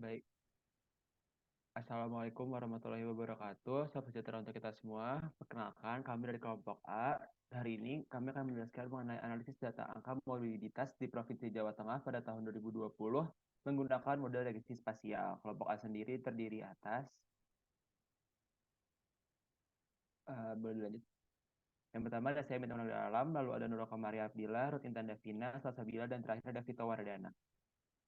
Baik, Assalamualaikum warahmatullahi wabarakatuh. Salam sejahtera untuk kita semua. Perkenalkan, kami dari kelompok A. Hari ini kami akan menjelaskan mengenai analisis data angka mobilitas di Provinsi Jawa Tengah pada tahun 2020 menggunakan model regresi spasial. Kelompok A sendiri terdiri atas, boleh dilanjut. Yang pertama ada saya Minta Dalam, lalu ada Nurul Kamaria Abdillah, Rutin Tandavina, Salsabila, dan terakhir ada Vito Wardana.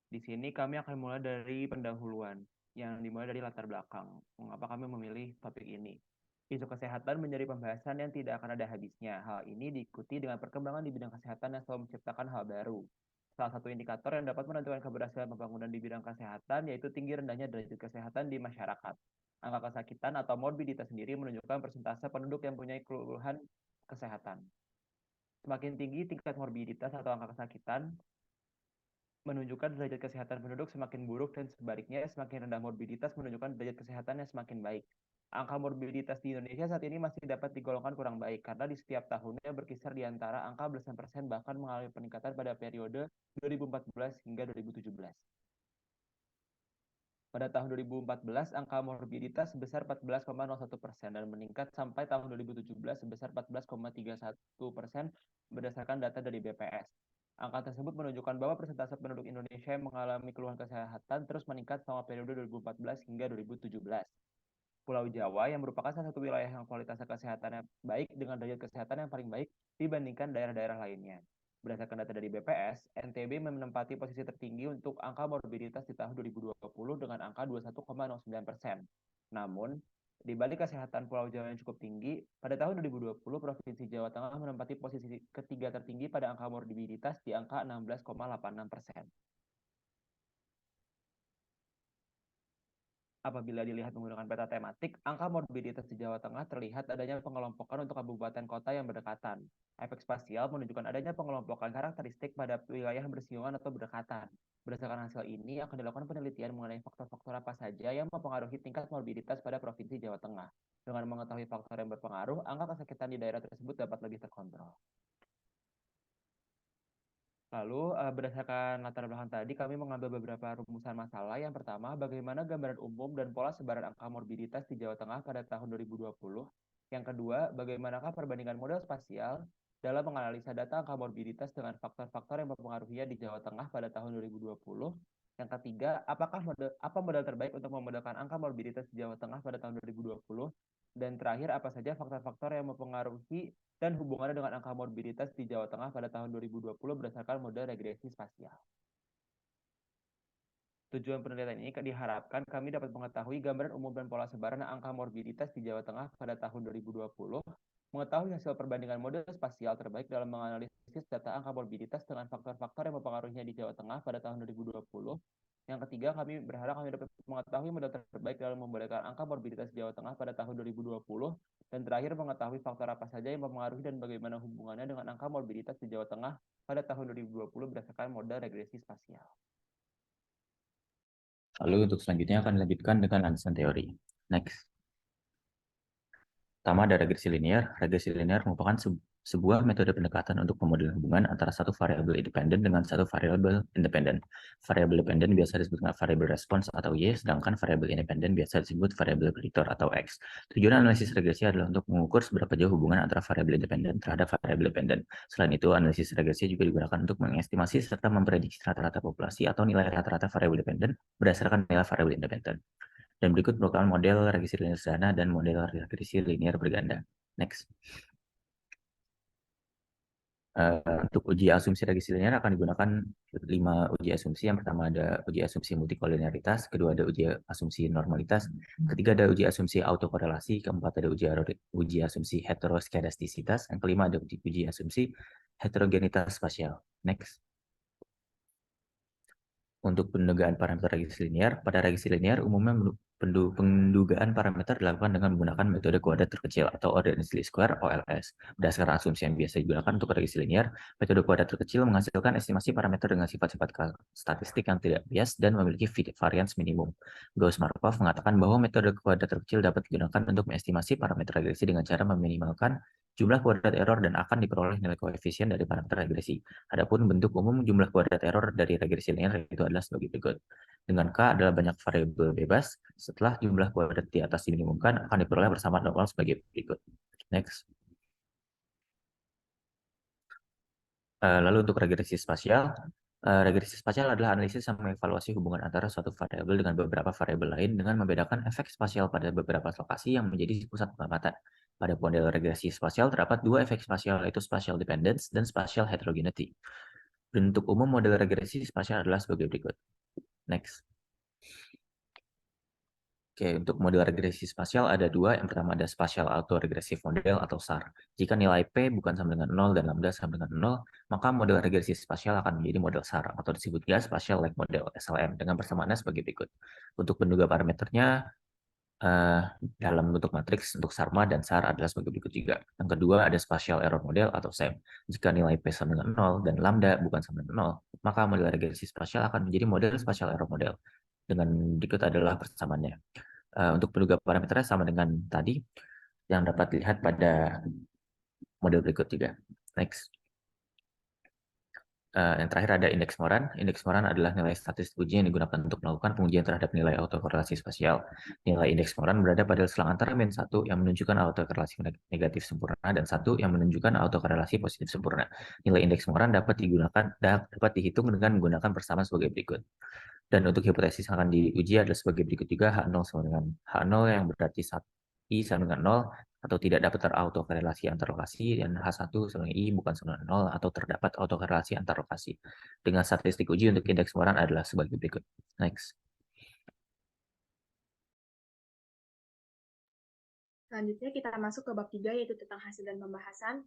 Di sini kami akan mulai dari pendahuluan, yang dimulai dari latar belakang. Mengapa kami memilih topik ini? Isu kesehatan menjadi pembahasan yang tidak akan ada habisnya. Hal ini diikuti dengan perkembangan di bidang kesehatan yang selalu menciptakan hal baru. Salah satu indikator yang dapat menentukan keberhasilan pembangunan di bidang kesehatan yaitu tinggi rendahnya derajat kesehatan di masyarakat. Angka kesakitan atau morbiditas sendiri menunjukkan persentase penduduk yang punya keluhan kesehatan. Semakin tinggi tingkat morbiditas atau angka kesakitan, menunjukkan derajat kesehatan penduduk semakin buruk dan sebaliknya semakin rendah morbiditas menunjukkan derajat kesehatan yang semakin baik. Angka morbiditas di Indonesia saat ini masih dapat digolongkan kurang baik karena di setiap tahunnya berkisar di antara angka belasan persen bahkan mengalami peningkatan pada periode 2014 hingga 2017. Pada tahun 2014, angka morbiditas sebesar 14,01% dan meningkat sampai tahun 2017 sebesar 14,31% berdasarkan data dari BPS. Angka tersebut menunjukkan bahwa persentase penduduk Indonesia yang mengalami keluhan kesehatan terus meningkat selama periode 2014 hingga 2017. Pulau Jawa yang merupakan salah satu wilayah yang kualitas kesehatannya baik dengan derajat kesehatan yang paling baik dibandingkan daerah-daerah lainnya. Berdasarkan data dari BPS, NTB menempati posisi tertinggi untuk angka morbiditas di tahun 2020 dengan angka 21,09%. Namun, di balik kesehatan Pulau Jawa yang cukup tinggi, pada tahun 2020 Provinsi Jawa Tengah menempati posisi ketiga tertinggi pada angka morbiditas di angka 16,86%. Apabila dilihat menggunakan peta tematik, angka morbiditas di Jawa Tengah terlihat adanya pengelompokan untuk kabupaten kota yang berdekatan. Efek spasial menunjukkan adanya pengelompokan karakteristik pada wilayah bersinggungan atau berdekatan. Berdasarkan hasil ini akan dilakukan penelitian mengenai faktor-faktor apa saja yang mempengaruhi tingkat morbiditas pada Provinsi Jawa Tengah. Dengan mengetahui faktor yang berpengaruh, angka kesakitan di daerah tersebut dapat lebih terkontrol. Lalu, berdasarkan latar belakang tadi, kami mengambil beberapa rumusan masalah. Yang pertama, bagaimana gambaran umum dan pola sebaran angka morbiditas di Jawa Tengah pada tahun 2020. Yang kedua, bagaimanakah perbandingan model spasial dalam menganalisa data angka morbiditas dengan faktor-faktor yang mempengaruhinya di Jawa Tengah pada tahun 2020. Yang ketiga, apa modal terbaik untuk memodelkan angka morbiditas di Jawa Tengah pada tahun 2020? Dan terakhir, apa saja faktor-faktor yang mempengaruhi dan hubungannya dengan angka morbiditas di Jawa Tengah pada tahun 2020 berdasarkan model regresi spasial. Tujuan penelitian ini diharapkan kami dapat mengetahui gambaran umum dan pola sebaran angka morbiditas di Jawa Tengah pada tahun 2020, mengetahui hasil perbandingan model spasial terbaik dalam menganalisis data angka morbiditas dengan faktor-faktor yang mempengaruhinya di Jawa Tengah pada tahun 2020. Yang ketiga, kami berharap kami dapat mengetahui model terbaik dalam membedakan angka morbiditas di Jawa Tengah pada tahun 2020. Dan terakhir, mengetahui faktor apa saja yang mempengaruhi dan bagaimana hubungannya dengan angka morbiditas di Jawa Tengah pada tahun 2020 berdasarkan model regresi spasial. Lalu untuk selanjutnya akan dilanjutkan dengan landasan teori. Next. Pertama ada regresi linear. Regresi linear merupakan sebuah metode pendekatan untuk pemodelan hubungan antara satu variabel independen dengan satu variabel independen. Variabel dependen biasa disebut dengan variabel respons atau Y, sedangkan variabel independen biasa disebut variabel prediktor atau X. Tujuan analisis regresi adalah untuk mengukur seberapa jauh hubungan antara variabel independen terhadap variabel dependen. Selain itu, analisis regresi juga digunakan untuk mengestimasi serta memprediksi rata-rata populasi atau nilai rata-rata variabel dependen berdasarkan nilai variabel independen. Dan berikut merupakan model regresi linear sederhana dan model regresi linear berganda. Next. Untuk uji asumsi regresi linear akan digunakan 5 uji asumsi. Yang pertama ada uji asumsi multikolinearitas, kedua ada uji asumsi normalitas, ketiga ada uji asumsi autokorelasi, keempat ada uji asumsi heteroskedastisitas, yang kelima ada uji asumsi heterogenitas spasial. Next. Untuk pendugaan parameter regresi linear, pada regresi linear umumnya pendugaan parameter dilakukan dengan menggunakan metode kuadrat terkecil atau ordinary least square (OLS). Berdasarkan asumsi yang biasa digunakan untuk regresi linear, metode kuadrat terkecil menghasilkan estimasi parameter dengan sifat-sifat statistik yang tidak bias dan memiliki varians minimum. Gauss-Markov mengatakan bahwa metode kuadrat terkecil dapat digunakan untuk mengestimasi parameter regresi dengan cara meminimalkan jumlah kuadrat error dan akan diperoleh nilai koefisien dari parameter regresi. Adapun bentuk umum jumlah kuadrat error dari regresi linear itu adalah sebagai berikut. dengan K adalah banyak variabel bebas, setelah jumlah kuadrat di atas diminimumkan akan diperoleh bersama normal sebagai berikut. Next. Lalu untuk regresi spasial adalah analisis yang mengevaluasi hubungan antara suatu variabel dengan beberapa variabel lain dengan membedakan efek spasial pada beberapa lokasi yang menjadi pusat pengamatan. Pada model regresi spasial terdapat dua efek spasial, yaitu spatial dependence dan spatial heterogeneity. Bentuk umum model regresi spasial adalah sebagai berikut. Next. Oke, untuk model regresi spasial ada dua. Yang pertama ada Spatial Autoregressive Model atau SAR. Jika nilai P bukan sama dengan 0 dan lambda sama dengan 0, maka model regresi spasial akan menjadi model SAR atau disebut juga Spatial Like Model SLM dengan persamaannya sebagai berikut. Untuk menduga parameternya dalam bentuk matriks untuk SARMA dan SAR adalah sebagai berikut juga. Yang kedua ada Spatial Error Model atau SEM. Jika nilai P sama dengan 0 dan lambda bukan sama dengan 0, maka model regresi spasial akan menjadi model Spatial Error Model. Dengan berikut adalah persamaannya. Untuk penduga parameternya sama dengan tadi yang dapat dilihat pada model berikut juga. Next. Yang terakhir ada indeks Moran. Indeks Moran adalah nilai statistik uji yang digunakan untuk melakukan pengujian terhadap nilai autokorelasi spasial. Nilai indeks Moran berada pada selang antara -1 yang menunjukkan autokorelasi negatif sempurna dan 1 yang menunjukkan autokorelasi positif sempurna. Nilai indeks Moran dapat dihitung dengan menggunakan persamaan sebagai berikut. Dan untuk hipotesis yang akan diuji adalah sebagai berikut juga. H0 sama dengan H0 yang berarti I sama dengan 0 atau tidak dapat terautokorelasi antar lokasi, dan H1 sama dengan I bukan sama dengan 0 atau terdapat autokorelasi antar lokasi. Dengan statistik uji untuk indeks Moran adalah sebagai berikut. Next. Selanjutnya kita masuk ke bab 3 yaitu tentang hasil dan pembahasan.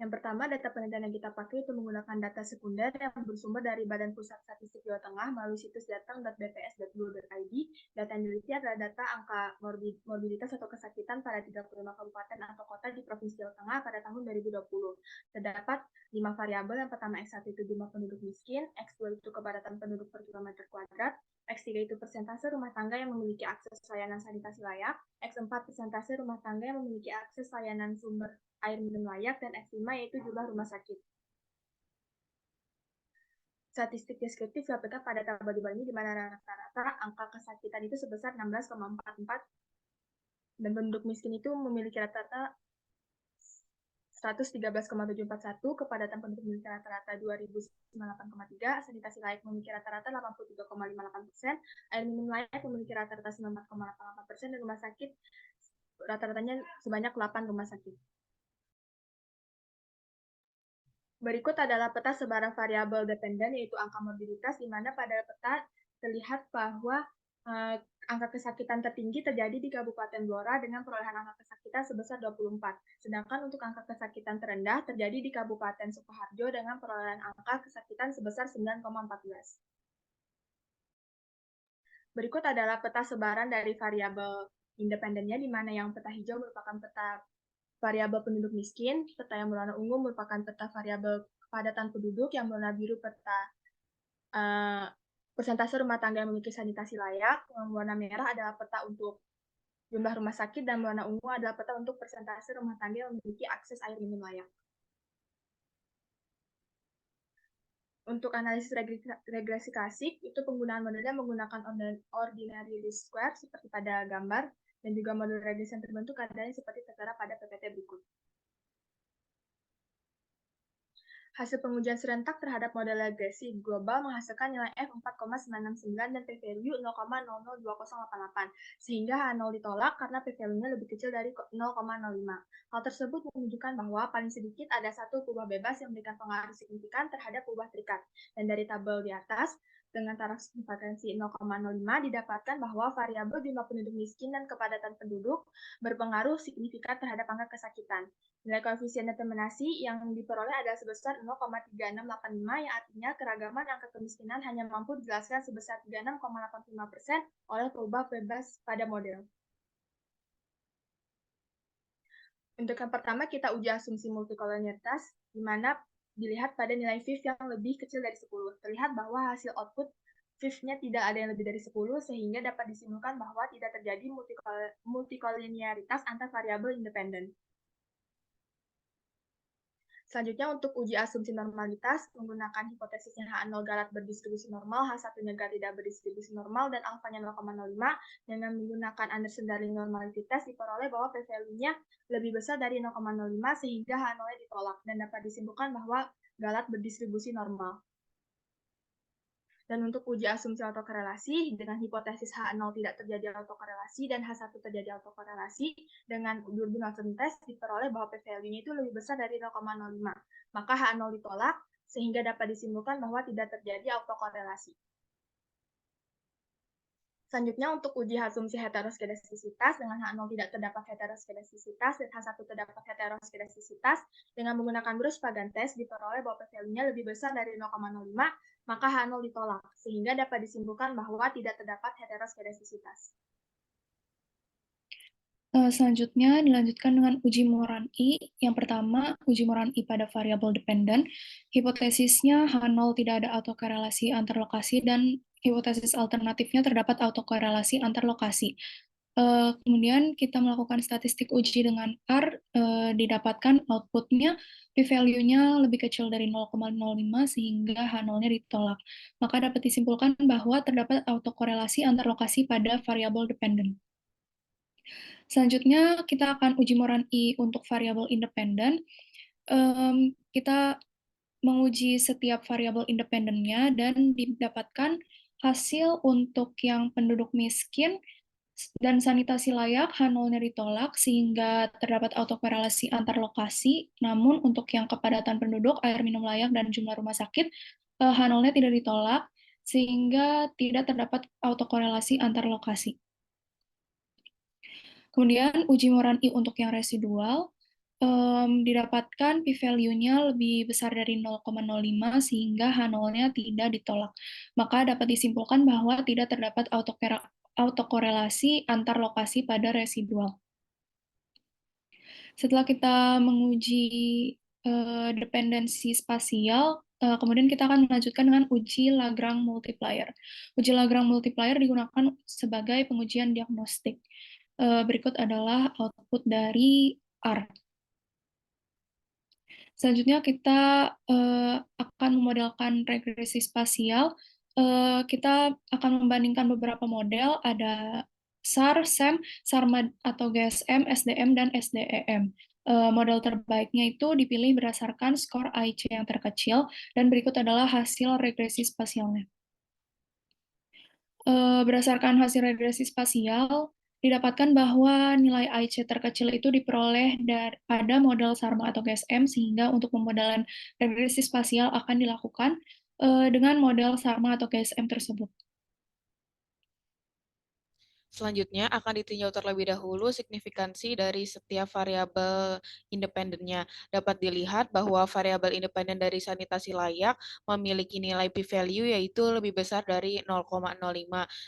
Yang pertama, data penelitian yang kita pakai itu menggunakan data sekunder yang bersumber dari Badan Pusat Statistik Jawa Tengah melalui situs datang.bps.go.id. Data yang diliti adalah data angka morbiditas atau kesakitan pada 35 kabupaten atau kota di Provinsi Jawa Tengah pada tahun 2020. Terdapat 5 variabel. Yang pertama, X1 itu jumlah penduduk miskin, X2 itu kepadatan penduduk per kilometer kuadrat, X3 itu persentase rumah tangga yang memiliki akses layanan sanitasi layak, X4 persentase rumah tangga yang memiliki akses layanan sumber air minum layak, dan X5 yaitu jumlah rumah sakit. Statistik deskriptif dilaporkan pada tabel di bawah ini, di mana rata-rata angka kesakitan itu sebesar 16,44 dan penduduk miskin itu memiliki rata-rata 113,741, kepadatan penduduk memiliki rata-rata 2.098,3, sanitasi layak memiliki rata-rata 83,58%, air minum layak memiliki rata-rata 94,88%, dan rumah sakit rata-ratanya sebanyak 8 rumah sakit. Berikut adalah peta sebaran variabel dependen, yaitu angka morbiditas, di mana pada peta terlihat bahwa angka kesakitan tertinggi terjadi di Kabupaten Blora dengan perolehan angka kesakitan sebesar 24. Sedangkan untuk angka kesakitan terendah terjadi di Kabupaten Sukoharjo dengan perolehan angka kesakitan sebesar 9,14. Berikut adalah peta sebaran dari variabel independennya, di mana yang peta hijau merupakan peta variabel penduduk miskin, peta yang berwarna ungu merupakan peta variabel kepadatan penduduk, yang berwarna biru peta persentase rumah tangga yang memiliki sanitasi layak, yang berwarna merah adalah peta untuk jumlah rumah sakit, dan berwarna ungu adalah peta untuk persentase rumah tangga yang memiliki akses air minum layak. Untuk analisis regresi klasik, itu penggunaan modelnya menggunakan ordinary least square seperti pada gambar, dan juga model regresi yang terbentuk adalah seperti tertera pada PPT berikut. Hasil pengujian serentak terhadap model regresi global menghasilkan nilai F 4,969 dan p-value 0,002088, sehingga H0 ditolak karena p-value-nya lebih kecil dari 0,05. Hal tersebut menunjukkan bahwa paling sedikit ada satu kubah bebas yang memberikan pengaruh signifikan terhadap kubah terikat. Dan dari tabel di atas, dengan taraf frekuensi 0,05 didapatkan bahwa variabel jumlah penduduk miskin dan kepadatan penduduk berpengaruh signifikan terhadap angka kesakitan. Nilai koefisien determinasi yang diperoleh adalah sebesar 0,3685, yang artinya keragaman angka kemiskinan hanya mampu dijelaskan sebesar 36,85% oleh kubah bebas pada model. Untuk yang pertama, kita uji asumsi multikolonialitas, di mana dilihat pada nilai VIF yang lebih kecil dari 10. Terlihat bahwa hasil output VIF-nya tidak ada yang lebih dari 10, sehingga dapat disimpulkan bahwa tidak terjadi multikolonialitas antar variabel independen. Selanjutnya untuk uji asumsi normalitas menggunakan hipotesisnya H0 galat berdistribusi normal, H1 nya tidak berdistribusi normal, dan alfanya 0,05 dengan menggunakan Anderson-Darling normality test diperoleh bahwa p-value-nya lebih besar dari 0,05 sehingga H0-nya ditolak dan dapat disimpulkan bahwa galat berdistribusi normal. Dan untuk uji asumsi autokorelasi, dengan hipotesis H0 tidak terjadi autokorelasi dan H1 terjadi autokorelasi, dengan Durbin Watson test diperoleh bahwa p-value-nya itu lebih besar dari 0,05. Maka H0 ditolak, sehingga dapat disimpulkan bahwa tidak terjadi autokorelasi. Selanjutnya untuk uji asumsi heteroskedastisitas, dengan H0 tidak terdapat heteroskedastisitas dan H1 terdapat heteroskedastisitas, dengan menggunakan Bruce-Pagan test diperoleh bahwa p-value-nya lebih besar dari 0,05, maka H0 ditolak, sehingga dapat disimpulkan bahwa tidak terdapat heteroskedastisitas. Selanjutnya dilanjutkan dengan uji Moran I. Yang pertama, uji Moran I pada variabel dependent. Hipotesisnya H0 tidak ada autokorelasi antar lokasi dan hipotesis alternatifnya terdapat autokorelasi antar lokasi. Kemudian kita melakukan statistik uji dengan R, didapatkan outputnya p-value-nya lebih kecil dari 0,05 sehingga H0-nya ditolak. Maka dapat disimpulkan bahwa terdapat autokorelasi antar lokasi pada variabel dependent. Selanjutnya, kita akan uji Moran I untuk variabel independen. Kita menguji setiap variabel independennya dan didapatkan hasil untuk yang penduduk miskin dan sanitasi layak, H0-nya ditolak sehingga terdapat autokorelasi antar lokasi. Namun untuk yang kepadatan penduduk, air minum layak, dan jumlah rumah sakit, H0-nya tidak ditolak sehingga tidak terdapat autokorelasi antar lokasi. Kemudian uji Moran I untuk yang residual, didapatkan p-value-nya lebih besar dari 0,05 sehingga H0-nya tidak ditolak. Maka dapat disimpulkan bahwa tidak terdapat autokorelasi antar lokasi pada residual. Setelah kita menguji dependensi spasial, kemudian kita akan melanjutkan dengan uji Lagrange multiplier. Uji Lagrange multiplier digunakan sebagai pengujian diagnostik. Berikut adalah output dari R. Selanjutnya kita akan memodelkan regresi spasial. Kita akan membandingkan beberapa model, ada SAR, SEM, SARMA atau GSM, SDM, dan SDEM. Model terbaiknya itu dipilih berdasarkan skor AIC yang terkecil, dan berikut adalah hasil regresi spasialnya. Berdasarkan hasil regresi spasial, didapatkan bahwa nilai AIC terkecil itu diperoleh pada model SARMA atau GSM, sehingga untuk pemodelan regresi spasial akan dilakukan dengan model SARMA atau GSM tersebut. Selanjutnya akan ditinjau terlebih dahulu signifikansi dari setiap variabel independennya. Dapat dilihat bahwa variabel independen dari sanitasi layak memiliki nilai p-value yaitu lebih besar dari 0,05,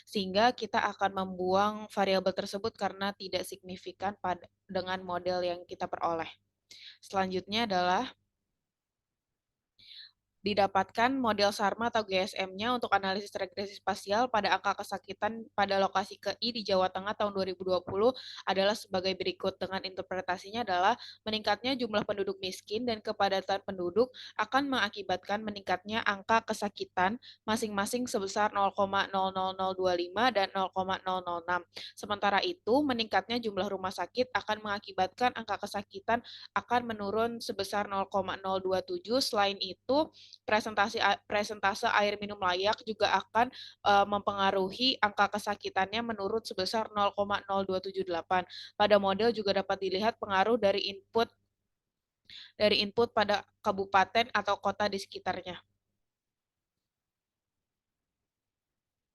sehingga kita akan membuang variabel tersebut karena tidak signifikan dengan model yang kita peroleh. Selanjutnya adalah didapatkan model SARMA atau GSM-nya untuk analisis regresi spasial pada angka kesakitan pada lokasi KI di Jawa Tengah tahun 2020 adalah sebagai berikut. Dengan interpretasinya adalah meningkatnya jumlah penduduk miskin dan kepadatan penduduk akan mengakibatkan meningkatnya angka kesakitan masing-masing sebesar 0,00025 dan 0,006. Sementara itu, meningkatnya jumlah rumah sakit akan mengakibatkan angka kesakitan akan menurun sebesar 0,027. Selain itu, presentase air minum layak juga akan mempengaruhi angka kesakitannya menurut sebesar 0,0278. Pada model juga dapat dilihat pengaruh dari input pada kabupaten atau kota di sekitarnya.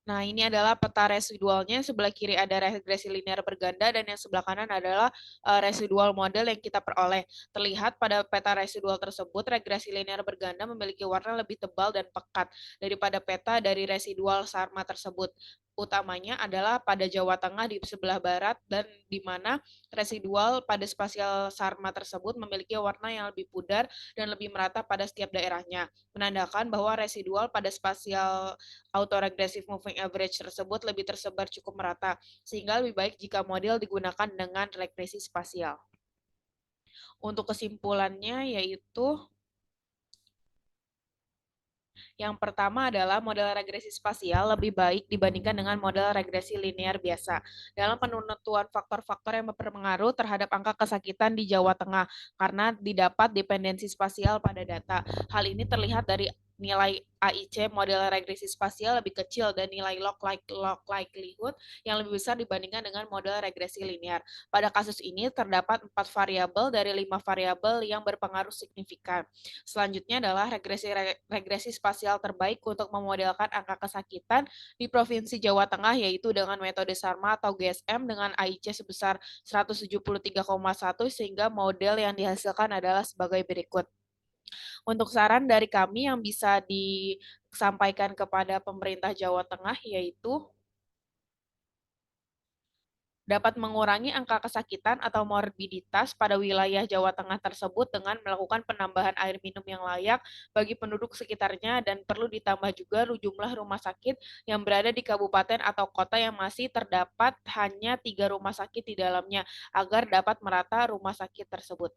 Nah, ini adalah peta residualnya. Sebelah kiri ada regresi linear berganda dan yang sebelah kanan adalah residual model yang kita peroleh. Terlihat pada peta residual tersebut, regresi linear berganda memiliki warna lebih tebal dan pekat daripada peta dari residual SARMA tersebut. Utamanya adalah pada Jawa Tengah di sebelah barat dan di mana residual pada spasial SARMA tersebut memiliki warna yang lebih pudar dan lebih merata pada setiap daerahnya, menandakan bahwa residual pada spasial autoregressive moving average tersebut lebih tersebar cukup merata, sehingga lebih baik jika model digunakan dengan regresi spasial. Untuk kesimpulannya yaitu Yang pertama adalah model regresi spasial lebih baik dibandingkan dengan model regresi linear biasa dalam penentuan faktor-faktor yang berpengaruh terhadap angka kesakitan di Jawa Tengah karena didapat dependensi spasial pada data. Hal ini terlihat dari nilai AIC model regresi spasial lebih kecil dan nilai log likelihood yang lebih besar dibandingkan dengan model regresi linear. Pada kasus ini terdapat 4 variabel dari 5 variabel yang berpengaruh signifikan. Selanjutnya adalah regresi spasial terbaik untuk memodelkan angka kesakitan di Provinsi Jawa Tengah yaitu dengan metode SARMA atau GSM dengan AIC sebesar 173,1 sehingga model yang dihasilkan adalah sebagai berikut. Untuk saran dari kami yang bisa disampaikan kepada pemerintah Jawa Tengah yaitu dapat mengurangi angka kesakitan atau morbiditas pada wilayah Jawa Tengah tersebut dengan melakukan penambahan air minum yang layak bagi penduduk sekitarnya dan perlu ditambah juga jumlah rumah sakit yang berada di kabupaten atau kota yang masih terdapat hanya 3 rumah sakit di dalamnya agar dapat merata rumah sakit tersebut.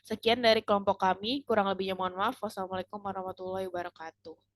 Sekian dari kelompok kami, kurang lebihnya mohon maaf. Wassalamualaikum warahmatullahi wabarakatuh.